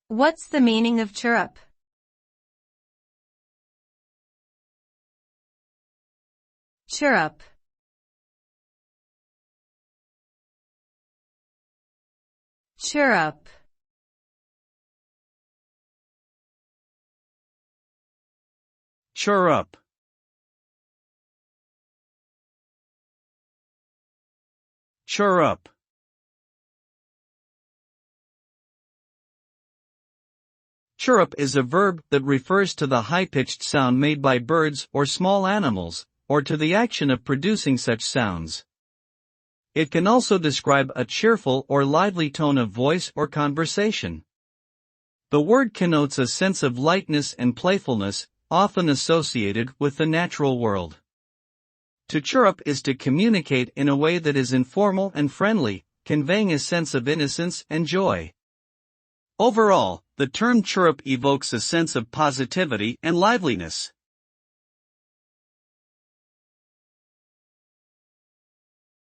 What's the meaning of chirrup? Chirrup. Chirrup. Chirrup. Chirrup. Chirrup is a verb that refers to the high-pitched sound made by birds or small animals, or to the action of producing such sounds. It can also describe a cheerful or lively tone of voice or conversation. The word connotes a sense of lightness and playfulness, often associated with the natural world. To chirrup is to communicate in a way that is informal and friendly, conveying a sense of innocence and joy. Overall, the term chirrup evokes a sense of positivity and liveliness.